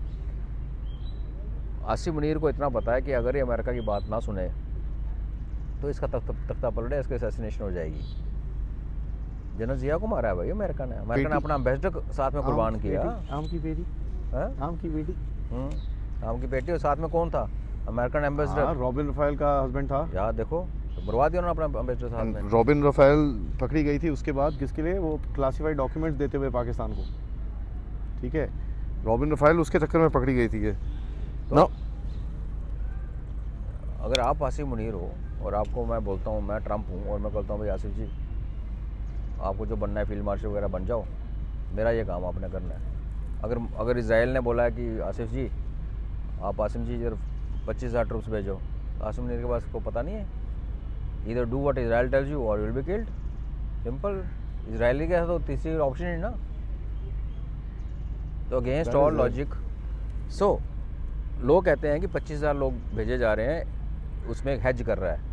आसिम मुनीर को इतना पता है कि अगर ये अमेरिका की बात ना सुने तो इसका तख्ता पलटे, इसकी असैसिनेशन हो जाएगी। जनरल जिया को मारा है भाई अमेरिका ने। अमेरिका ने अपना एम्बेसडर साथ में कुर्बान किया। आम की बेटी, आम की बेटी, आम की बेटी, और साथ में कौन था? अमेरिकन एम्बेसडर रॉबिन रफाएल का हस्बैंड था यार। देखो, मरवा दिया उन्होंने अपना एम्बेसडर साथ में। रॉबिन रफाएल पकड़ी गई थी उसके बाद, किसके लिए? वो क्लासिफाइड डॉक्यूमेंट्स देते हुए पाकिस्तान को। ठीक है, रॉबिन रफाएल उसके चक्कर में पकड़ी गई थी ये। तो अगर आप आसिम मुनीर हो और आपको मैं बोलता हूँ, मैं ट्रम्प हूँ और मैं बोलता हूँ भाई आसिफ जी, आपको जो बनना है फील्ड मार्शल वगैरह बन जाओ, मेरा ये काम आपने करना है। अगर इजराइल ने बोला है कि आसिफ जी, आप आसिम जी जब 25,000 ट्रूप्स भेजो। आसिम मुनीर के पास को पता नहीं है, इधर do what Israel tells you और will be killed, simple. Israeli के तो तीसरी ऑप्शन ही ना, तो against That is all right. Logic. So लोग कहते हैं कि 25,000 लोग भेजे जा रहे हैं, उसमें एक हेज कर रहा है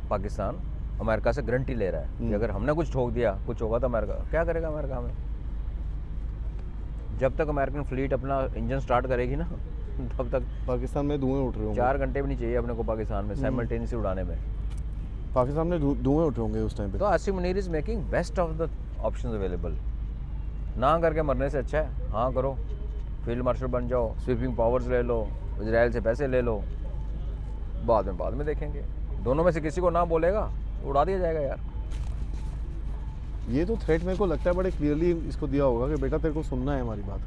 पाकिस्तान, अमेरिका से गारंटी ले रहा है कि अगर हमने कुछ ठोक दिया, कुछ होगा तो अमेरिका क्या करेगा? अमेरिका में जब तक अमेरिकन फ्लीट अपना इंजन स्टार्ट करेगी ना, तब तक पाकिस्तान में धुएं उठ रहे होंगे। 4 घंटे भी नहीं चाहिए अपने को पाकिस्तान में साइमल्टेनियसली उड़ाने में। पाकिस्तान में धुएं उठ रहे होंगे उस टाइम पे। तो Asim Munir is making best of the options available. ना करके मरने से अच्छा है हाँ करो, फील्ड मार्शल बन जाओ, स्वीपिंग पावर्स ले लो, इजराइल से पैसे ले लो, बाद में देखेंगे। दोनों में से किसी को ना बोलेगा उड़ा दिया जाएगा यार। ये तो थ्रेट मेरे को लगता है बड़े क्लियरली इसको दिया होगा कि बेटा तेरे को सुनना है हमारी बात।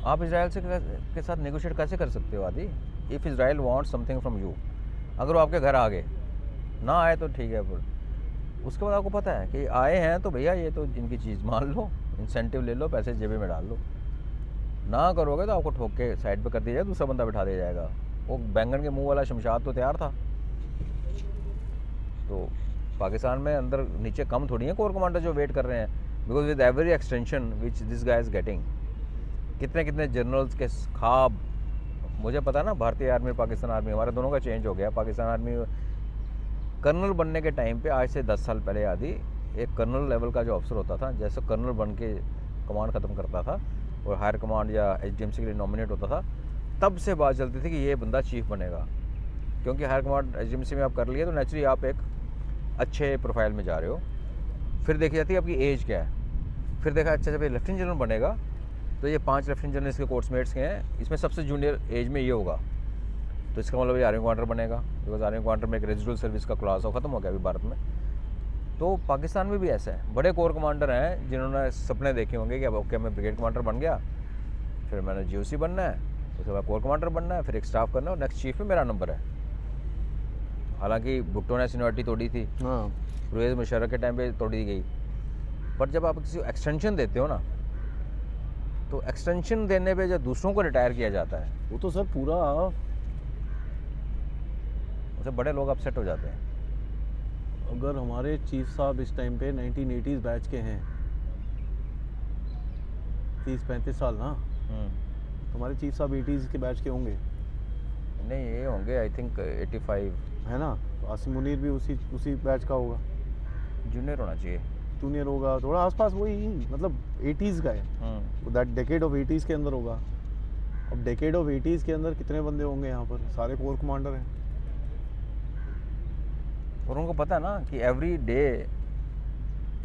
आप इजराइल से के साथ नेगोशिएट कैसे कर सकते हो आदि? If Israel wants something from you, अगर वो आपके घर आ गए, ना आए तो ठीक है, फिर उसके बाद आपको पता है कि आए हैं तो भैया ये तो जिनकी चीज़ मान लो, इंसेंटिव ले लो, पैसे जेबे में डाल लो। ना करोगे तो आपको ठोक के साइड पे कर दिया जाएगा, दूसरा बंदा बिठा दिया जाएगा। वो बैंगन के मुंह वाला शमशाद तो तैयार था। तो पाकिस्तान में अंदर नीचे कम थोड़ी है कोर कमांडर जो वेट कर रहे हैं, because with every extension which this guy is getting, कितने कितने जनरल्स के ख्वाब। मुझे पता ना, भारतीय आर्मी और पाकिस्तान आर्मी हमारे दोनों का चेंज हो गया। पाकिस्तान आर्मी कर्नल बनने के टाइम पे, आज से 10 साल पहले आदि, एक कर्नल लेवल का जो अफसर होता था, जैसे कर्नल बन के कमांड ख़त्म करता था और हायर कमांड या एचडीएमसी के लिए नॉमिनेट होता था, तब से बात चलती थी कि ये बंदा चीफ बनेगा। क्योंकि हायर कमांड एचडीएमसी में आप कर लिए तो नेचुरली आप एक अच्छे प्रोफाइल में जा रहे हो। फिर देखी जाती है आपकी एज क्या है, फिर देखा अच्छा जब ये लेफ्टिनेंट जनरल बनेगा तो ये 5 लेफ्टिनेंट जनरल इसके कोर्समेट्स के हैं, इसमें सबसे जूनियर एज में ये होगा, तो इसका मतलब ये आर्मी कमांडर बनेगा। बिकॉज आर्मी कमांडर में एक रेजिडुअल सर्विस का क्लास हो ख़त्म हो गया अभी भारत में। तो पाकिस्तान में भी ऐसा है, बड़े कोर कमांडर हैं जिन्होंने सपने देखे होंगे कि अब ओके मैं ब्रिगेड कमांडर बन गया, फिर मैंने जीओसी बनना है, उसके बाद कोर कमांडर बनना है, फिर एक स्टाफ करना है और नेक्स्ट चीफ में मेरा नंबर है। हालांकि भुट्टो ने सीनियरिटी तोड़ी थी, हाँ परवेज़ मुशर्रफ के टाइम पे तोड़ी गई, पर जब आप किसी को एक्सटेंशन देते हो ना, तो एक्सटेंशन देने पे जब दूसरों को रिटायर किया जाता है, वो तो सर पूरा उससे बड़े लोग अपसेट हो जाते हैं। अगर हमारे चीफ साहब इस टाइम पे 1980s बैच के हैं, 30-35 साल ना, तो हमारे चीफ साहब 80s के बैच के होंगे नहीं ये होंगे आई थिंक 85। है ना, तो आसिम मुनीर भी उसी बैच का होगा, जूनियर होना चाहिए। जूनियर होगा थोड़ा आसपास, वही मतलब 80s का है, तो दैट डेकेड ऑफ 80s के अंदर होगा। अब डेकेड ऑफ 80s के अंदर कितने बंदे होंगे यहाँ पर? सारे कोर कमांडर हैं। और उनको पता है ना कि एवरी डे,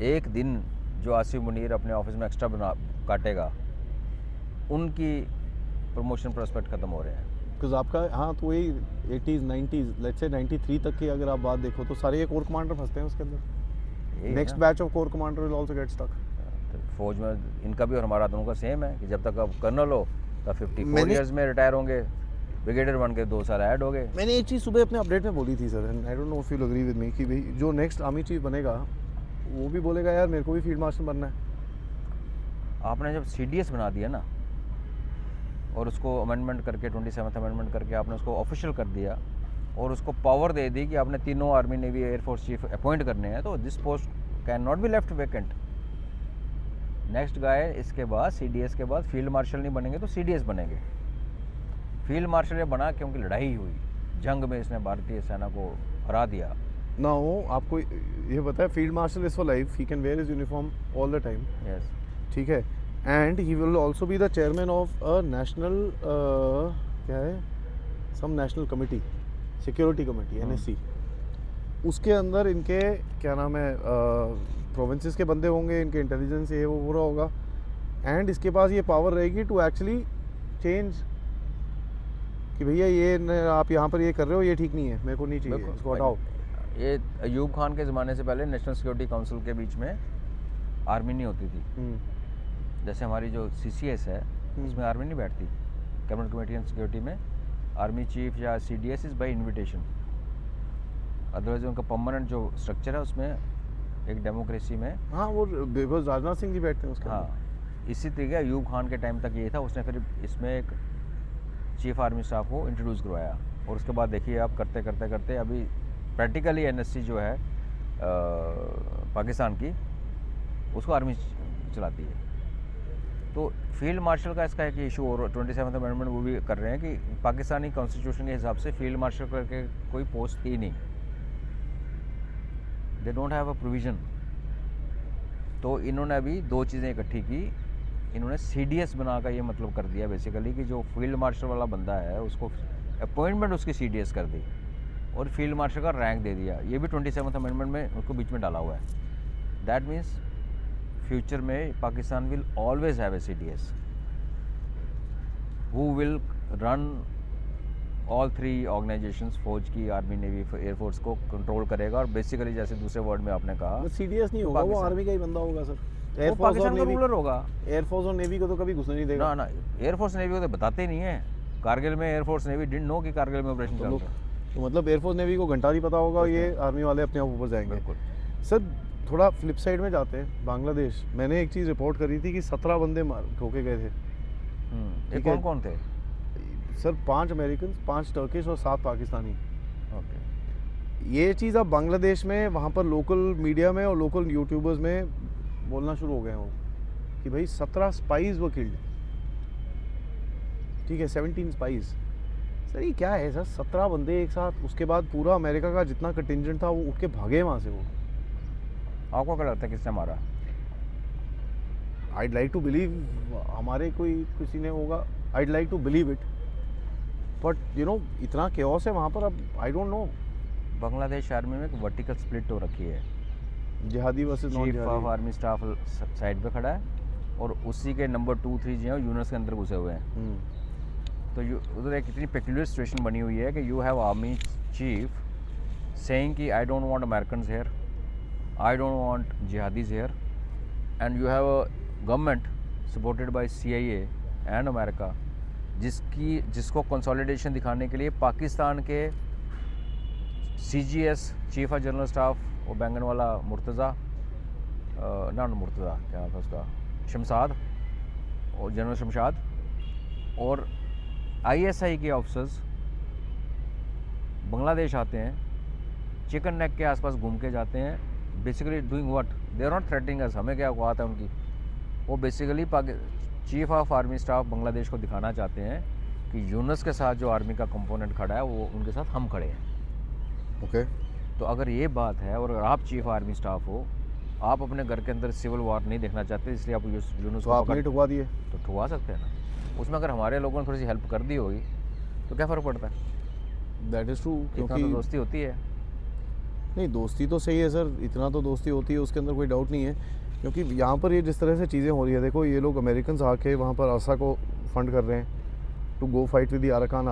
एक दिन जो आसिफ मुनीर अपने ऑफिस में एक्स्ट्रा बना काटेगा, उनकी प्रमोशन प्रोस्पेक्ट ख़त्म हो रहे हैं। बिकॉज आपका हाँ, तो वही 80s 90s लेट्स से 93 तक की अगर आप बात देखो तो सारे ये कोर कमांडर फंसते हैं उसके अंदर। Next batch of core commander will also get stuck. फौज में इनका भी और हमारा दोनों का सेम है कि जब तक आप कर्नल हो तब 54 ईयर्स में रिटायर होंगे, ब्रिगेडियर बन के 2 साल ऐड हो गए। मैंने एक चीज़ सुबह अपने अपडेट में बोली थी sir, and I don't know if you agree with me, कि भाई जो नेक्स्ट आर्मी चीफ बनेगा वो भी बोलेगा यार मेरे को भी फील्ड मार्शल बनना है। आपने जब CDS बना दिया ना, और उसको अमेंडमेंट करके 27th अमेंडमेंट करके आपने उसको ऑफिशियल कर दिया और उसको पावर दे दी कि आपने तीनों army navy air force chief appoint करने हैं, तो this post can not be left vacant. Next guy इसके बाद CDS के बाद फील्ड मार्शल नहीं बनेंगे तो CDS बनेंगे। फील्ड मार्शल ये बना क्योंकि लड़ाई हुई, जंग में इसने भारतीय सेना को हरा दिया। ना हो आपको ये पता है, field marshal is for life, he can wear his uniform all the time, yes, ठीक है। And he will also be the chairman of a national क्या है, some national committee, security committee, NSC। उसके अंदर इनके क्या नाम है प्रोविंसेस के बंदे होंगे, इनके इंटेलिजेंस ये वो पूरा होगा, एंड इसके पास ये पावर रहेगी टू एक्चुअली चेंज कि भैया ये आप यहाँ पर ये कर रहे हो, ये ठीक नहीं है, मेरे को नहीं चाहिए, इसको हटाओ। ये अयूब खान के ज़माने से पहले नेशनल सिक्योरिटी काउंसिल के बीच में आर्मी नहीं होती थी। जैसे हमारी जो CCS है उसमें आर्मी नहीं बैठती, कैबिनेट कमेटी एंड सिक्योरिटी में आर्मी चीफ या CDS is by invitation. Otherwise उनका परमानेंट जो स्ट्रक्चर है उसमें एक डेमोक्रेसी में, हाँ वो बिकॉज राजनाथ सिंह जी बैठते हैं उसके अंदर। हाँ, इसी तरीके अयूब खान के टाइम तक ये था। उसने फिर इसमें एक चीफ आर्मी स्टाफ को इंट्रोड्यूस करवाया। और उसके बाद देखिए आप करते करते करते अभी प्रैक्टिकली एनएससी जो है पाकिस्तान की, उसको आर्मी चलाती है। तो फील्ड मार्शल का इसका एक इशू और 27th अमेंडमेंट वो भी कर रहे हैं कि पाकिस्तानी कॉन्स्टिट्यूशन के हिसाब से फील्ड मार्शल करके कोई पोस्ट ही नहीं, दे डोंट हैव अ प्रोविज़न। तो इन्होंने अभी दो चीज़ें इकट्ठी की, इन्होंने CDS बना का ये मतलब कर दिया बेसिकली कि जो फील्ड मार्शल वाला बंदा है उसको अपॉइंटमेंट उसकी CDS कर दी और फील्ड मार्शल का रैंक दे दिया। ये भी 27th अमेंडमेंट में उसको बीच में डाला हुआ है। दैट मीन्स फ्यूचर में Pakistan will always have a CDS who will run all 3 organisations, फौज की, आर्मी, नेवी, एयरफोर्स को कंट्रोल करेगा। और बेसिकली जैसे दूसरे वर्ड में आपने कहा, CDS नहीं होगा, वो आर्मी का ही बंदा होगा सर। वो एयरफोर्स और पाकिस्तान का नेवी, रूलर होगा। एयरफोर्स और नेवी को तो कभी घुसने नहीं देगा। ना एयरफोर्स नेवी को तो बताते ही नहीं है। कारगिल में एयरफोर्स नेवी डिडंट नो कि कारगिल में ऑपरेशन चल रहा है। तो मतलब एयरफोर्स नेवी को घंटा नहीं पता होगा, ये आर्मी वाले अपने आप ऊपर जाएंगे। बिल्कुल सर थोड़ा फ्लिप साइड में जाते हैं, बांग्लादेश, मैंने एक चीज़ रिपोर्ट करी थी कि 17 बंदे मार होके गए थे। ये ठीक है। कौन कौन थे? सर 5 अमेरिकन, 5 टर्किश और 7 पाकिस्तानी। ओके। ये चीज़ अब बांग्लादेश में वहाँ पर लोकल मीडिया में और लोकल यूट्यूबर्स में बोलना शुरू हो गए हो कि भाई 17 स्पाइज वो किल्ड। ठीक है, 17 स्पाइज। सर ये क्या है सर, 17 बंदे एक साथ, उसके बाद पूरा अमेरिका का जितना कंटिंजेंट था वो उठ के भागे वहाँ से। वो आपको क्या लगता है किसने मारा? I'd like to believe हमारे कोई किसी ने होगा, I'd like to believe it, but you know इतना केओस है वहाँ पर, अब आई डोंट नो। बांग्लादेश आर्मी में एक वर्टिकल स्प्लिट हो रखी है। जिहादी वर्सेस नॉन चीफ ऑफ जिहादी। आर्मी स्टाफ साइड पे खड़ा है और उसी के नंबर 2, 3 जो हैं यूनिट्स के अंदर घुसे हुए हैं। तो उधर एक इतनी पेक्यूलियर सिचुएशन बनी हुई है कि you have army chief saying कि I don't want Americans here, I don't want jihadis here, and you have a government supported by CIA and America जिसको कंसोलिडेशन दिखाने के लिए पाकिस्तान के CGS chief of general staff वो बैंगन वाला मुर्तज़ा, ना मुर्तज़ा क्या नाम था उसका, शमशाद, और जनरल शमशाद, और ISI के ऑफिसर्स बांग्लादेश आते हैं, चिकन नेक के आसपास घूम के जाते हैं। Basically doing what, they are not threatening us, हमें क्या औकात है उनकी। वो basically chief of army staff Bangladesh को दिखाना चाहते हैं कि यूनुस के साथ जो आर्मी का कंपोनेंट खड़ा है वो उनके साथ हम खड़े हैं। ओके। तो अगर ये बात है और आप चीफ आर्मी स्टाफ हो, आप अपने घर के अंदर सिविल वार नहीं देखना चाहते, इसलिए आप यूनुस तो आपने ठुकवा दिए तो ठुकवा सकते हैं ना। उसमें अगर हमारे लोगों ने थोड़ी सी हेल्प कर दी होगी तो क्या फ़र्क पड़ता है? दैट इज़ ट्रू, इतना क्योंकि तो दोस्ती होती है। नहीं दोस्ती तो सही है सर, इतना तो दोस्ती होती है, उसके अंदर कोई डाउट नहीं है। क्योंकि यहाँ पर ये जिस तरह से चीज़ें हो रही है, देखो ये लोग अमेरिकन आके वहाँ पर आसा को फंड कर रहे हैं to go fight with the Arakan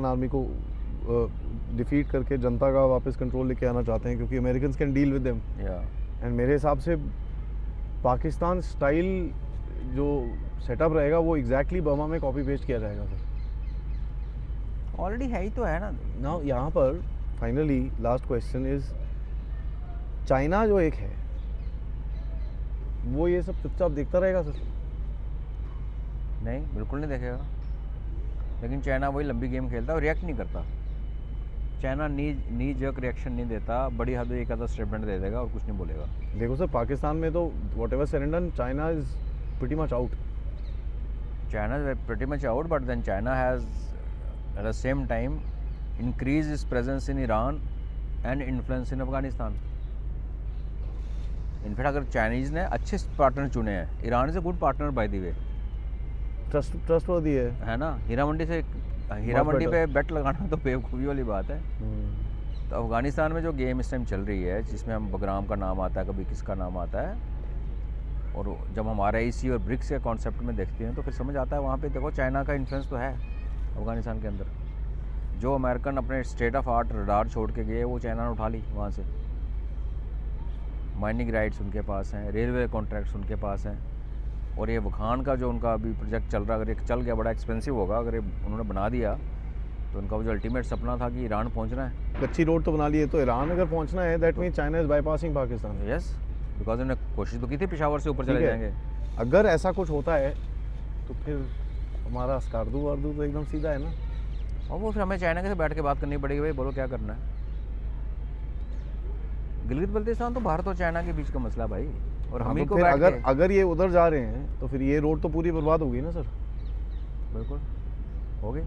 army को डिफीट करके जनता का वापस कंट्रोल लेके आना चाहते हैं, क्योंकि American can deal with them. And मेरे हिसाब से पाकिस्तान स्टाइल जो सेटअप रहेगा वो एग्जैक्टली बर्मा में कॉपी पेस्ट किया जाएगा सर। ऑलरेडी है ही तो है ना। यहाँ पर finally last question is, China जो एक है वो ये सब चुपचाप देखता रहेगा सर? नहीं, बिल्कुल नहीं देखेगा। लेकिन चाइना वही लंबी गेम खेलता है और रिएक्ट नहीं करता। चाइना नी जर्क रिएक्शन नहीं देता, बड़ी हद एक आधा स्टेटमेंट दे देगा और कुछ नहीं बोलेगा। देखो सर पाकिस्तान में तो what ever said and done, China is pretty much out. China is pretty much out, but then China has at the same time increased its presence in Iran and influence in Afghanistan. In fact अगर Chinese ने अच्छे partner चुने हैं, Iran is a good partner by the way, trustworthy है ना। हीरा मंडी पे बेट लगाना तो बेवकूफ़ी वाली बात है। तो अफ़गानिस्तान में जो गेम इस टाइम चल रही है, जिसमें हम बगराम का नाम आता है, कभी किसका नाम आता है, और जब हम RIC और ब्रिक्स के कॉन्सेप्ट में देखते हैं तो फिर समझ आता है वहाँ पे देखो चाइना का इन्फ्लुएंस तो है अफ़गानिस्तान के अंदर। जो अमेरिकन अपने स्टेट ऑफ आर्ट रडार छोड़ के गए वो चाइना ने उठा ली वहाँ से। माइनिंग राइट्स उनके पास हैं, रेलवे कॉन्ट्रैक्ट्स उनके पास हैं, और ये वखान का जो उनका अभी प्रोजेक्ट चल रहा है, अगर एक चल गया बड़ा एक्सपेंसिव होगा, अगर ये उन्होंने बना दिया तो उनका वो जो अल्टीमेट सपना था कि ईरान पहुँचना है, कच्ची रोड तो बना ली है, तो ईरान अगर पहुंचना है that mean China is bypassing Pakistan. Yes, because उन्होंने कोशिश तो की थी पेशावर से ऊपर चले ठीक है। जाएंगे। अगर ऐसा कुछ होता है तो फिर हमारा स्कार्दू वार्दू तो एकदम सीधा है ना। और वो फिर हमें चाइना के से बैठ के बात करनी पड़ेगी, भाई बोलो क्या करना है। गिलगित बल्तिस्तान तो भारत और चाइना के बीच का मसला है भाई, और हाँ, हम ही तो को फिर बैठ अगर के अगर ये उधर जा रहे हैं तो फिर ये रोड तो पूरी बर्बाद हो गई ना सर। बिल्कुल हो गई,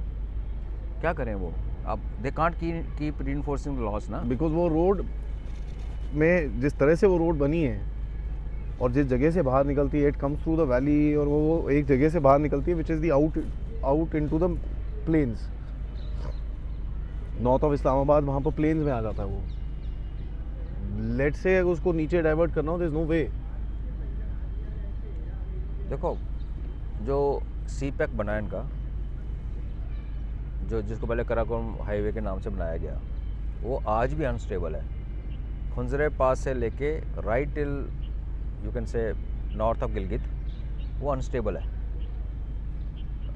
क्या करें वो। अब they can't keep reinforcing loss ना। बिकॉज वो रोड में जिस तरह से वो रोड बनी है और जिस जगह से बाहर निकलती है, it comes through the valley, और वो एक जगह से बाहर निकलती है which is the out into the plains, north of Islamabad, वहाँ पर प्लेन्स में आ जाता है वो। लेट से अगर उसको नीचे डाइवर्ट करना हो, देयर इज नो वे। देखो जो सी पैक बना है इनका, जो जिसको पहले कराकोरम हाईवे के नाम से बनाया गया, वो आज भी अनस्टेबल है। खुंजरे पास से लेके right till you can say north of Gilgit, वो अनस्टेबल है।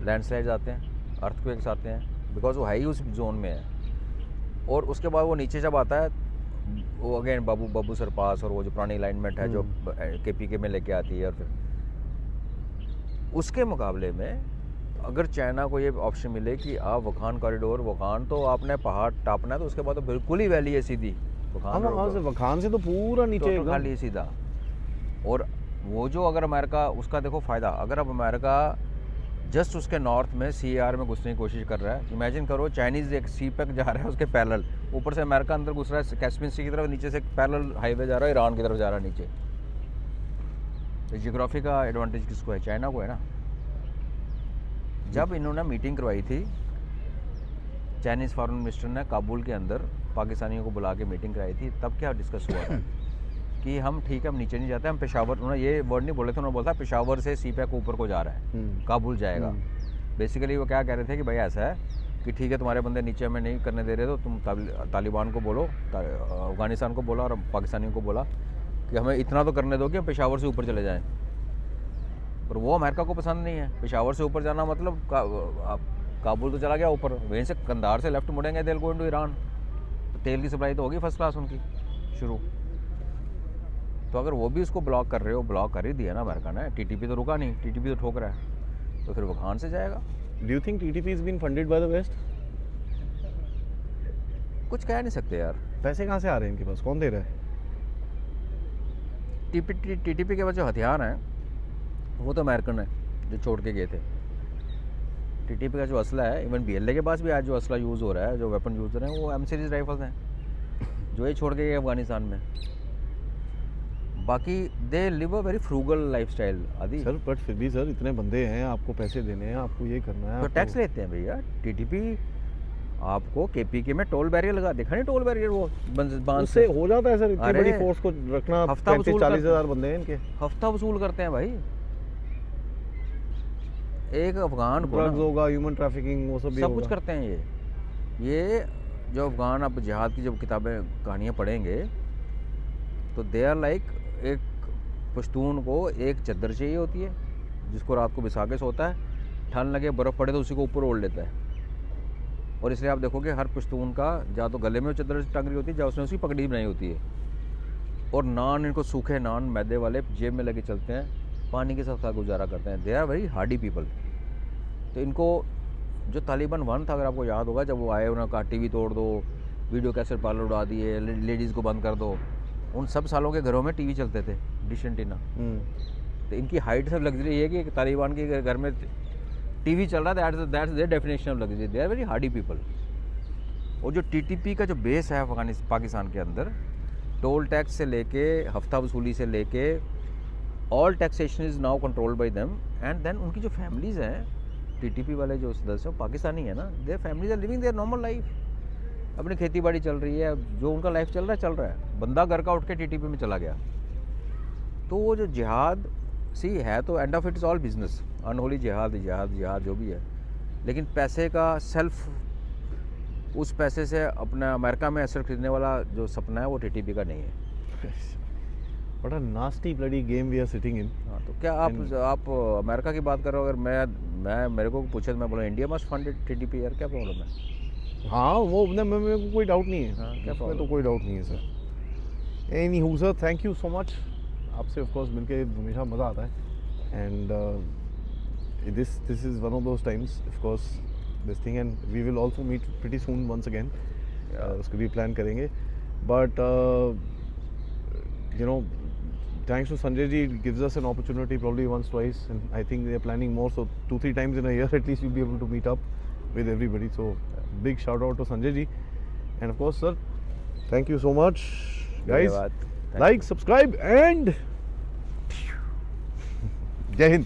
लैंडस्लाइड्स आते हैं, अर्थक्वेक्स आते हैं, बिकॉज वो हाई उस जोन में है। और उसके बाद वो नीचे जब आता है, वो अगेन बाबू सरपास और वो जो पुरानी अलाइनमेंट है जो KPK में लेके आती है, और फिर उसके मुकाबले में अगर चाइना को ये ऑप्शन मिले कि आप वखान कॉरिडोर, वखान तो आपने पहाड़ टापना है, तो उसके बाद तो बिल्कुल ही वैली है सीधी। हम वहाँ से वखान से तो पूरा नीचे टोटल एकदम। खाली है सीधा। और वो जो अगर अमेरिका, उसका देखो फ़ायदा, अगर अब अमेरिका जस्ट उसके नॉर्थ में CAR में घुसने की कोशिश कर रहा है, इमेजिन करो चाइनीज़ एक सी पैक जा रहा है उसके पैरेलल, ऊपर से अमेरिका अंदर घुस रहा है कैस्पियन सी की तरफ, नीचे से पैरेलल हाईवे जा रहा है ईरान की तरफ जा रहा है नीचे। तो जियोग्राफी का एडवांटेज किसको है? चाइना को है ना। जब इन्होंने मीटिंग करवाई थी, चाइनीज़ फॉरेन मिनिस्टर ने काबुल के अंदर पाकिस्तानियों को बुला के मीटिंग कराई थी, तब क्या डिस्कस हुआ था कि हम ठीक है, हम नीचे नहीं जाते, हम पेशावर, उन्होंने ये वर्ड नहीं बोले थे, उन्होंने बोला था पेशावर से सी पैक ऊपर को जा रहा है, काबुल जाएगा। बेसिकली वो क्या कह रहे थे कि भाई ऐसा है कि ठीक है, तुम्हारे बंदे नीचे हमें नहीं करने दे रहे, तो तुम तालिबान को बोलो, अफगानिस्तान को बोला और पाकिस्तानियों को बोला कि हमें इतना तो करने दो कि हम पेशावर से ऊपर चले जाएँ। पर वो अमेरिका को पसंद नहीं है। पेशावर से ऊपर जाना मतलब काबुल तो चला गया ऊपर, वहीं से कंधार से लेफ्ट मुड़ेंगे, तेल को इंटू ईरान, तो तेल की सप्लाई तो होगी फर्स्ट क्लास उनकी शुरू। तो अगर वो भी उसको ब्लॉक कर रहे हो, ब्लॉक कर ही दिया ना अमेरिका ने, TTP तो रुका नहीं, TTP तो ठोक रहा है, तो फिर वो कहाँ से जाएगा। Do you think TTP is been funded by the west? कुछ कह नहीं सकते यार। पैसे कहाँ से आ रहे हैं इनके पास, कौन दे रहा है? TTP के पास जो हथियार हैं वो तो अमेरिकन है जो छोड़ के गए थे। TTP का जो असला है, इवन BLA के पास भी आज जो असला यूज़ हो रहा है, जो वेपन यूज़ हो रहे हैं, वो M सीरीज़ राइफल्स हैं जो ये छोड़ के गए अफगानिस्तान में। बाकी they live a very frugal lifestyle आदि। सर बट फिर भी सर, इतने बंदे हैं, आपको पैसे देने हैं, आपको ये करना है, तो टैक्स लेते हैं भैया। TTP आपको KPK में टोल बैरियर लगा, देखा नहीं टोल बैरियर वो बांध उससे हो जाता है सर। इतनी अरे, बड़ी फोर्स को रखना, हफ्ता वसूल 35-40 हज़ार बंदे हैं इनके। हफ्ता वसूल करते हैं भाई एक अफगान को। ड्रग्स होगा, ह्यूमन ट्रैफिकिंग, वो सब भी सब कुछ होगा। करते हैं ये जो अफगान, आप जिहाद की जब किताबें कहानियाँ पढ़ेंगे तो दे आर लाइक, एक पश्तून को एक चद्दर चाहिए होती है जिसको रात को बिछा के सोता है, ठंड लगे बर्फ़ पड़े तो उसी को ऊपर ओढ़ लेता है। और इसलिए आप देखोगे हर पश्तून का या तो गले में चद्दर टंग रही होती है, या उसने उसकी पगड़ी बनाई होती है। और नान, इनको सूखे नान मैदे वाले जेब में लेके चलते हैं, पानी के साथ गुजारा करते हैं। They are very hardy people. तो इनको जो तालिबान 1 था, अगर आपको याद होगा, जब वो आए उन्होंने कहा TV तोड़ दो, वीडियो कैसेट पार्लर उड़ा दिए, लेडीज़ को बंद कर दो। उन सब सालों के घरों में TV चलते थे, डिश एंटीना। तो इनकी हाइट से लग्जरी ये है कि तालिबान के घर में TV चल रहा है, that's their definition of luxury. They are very hardy people. और जो TTP का जो बेस है पाकिस्तान के अंदर, टोल टैक्स से लेके हफ्ता वसूली से लेके all taxation is now controlled by them. And then उनकी जो फैमिलीज़ हैं, TTP वाले जो सदस्य हैं पाकिस्तानी है ना, their families are living their normal life, अपनी खेती बाड़ी चल रही है, जो उनका लाइफ चल रहा है। बंदा घर का उठ के TTP में चला गया। तो वो जो जिहाद है, तो end of it is all business, unholy जिहाद जो भी है। लेकिन पैसे का सेल्फ, उस पैसे से अपना अमेरिका में एसेट खरीदने वाला जो सपना है, वो TTP का नहीं है। What a nasty bloody game we are sitting in. हाँ, तो क्या आप अमेरिका की बात कर रहे हो? अगर मैं मेरे को पूछे तो मैं बोला इंडिया मस्ट फंड TTP यार, क्या प्रॉब्लम है? हाँ, वो मेरे को कोई डाउट नहीं है। हाँ, क्या उसमें तो problem? कोई डाउट नहीं है sir. Anyhow sir, thank you so much. आपसे ऑफ कोर्स मिलके हमेशा मज़ा आता है। And this is one of those times, of course, this thing, and we will also meet pretty soon once again. उसको भी plan करेंगे, but you know, thanks to Sanjay ji, it gives us an opportunity probably once, twice, and I think they are planning more, so 2-3 times in a year at least we'll be able to meet up with everybody. So big shout out to Sanjay ji, and of course, sir, thank you so much, guys. धन्यवाद। Like, subscribe, and Jai Hind.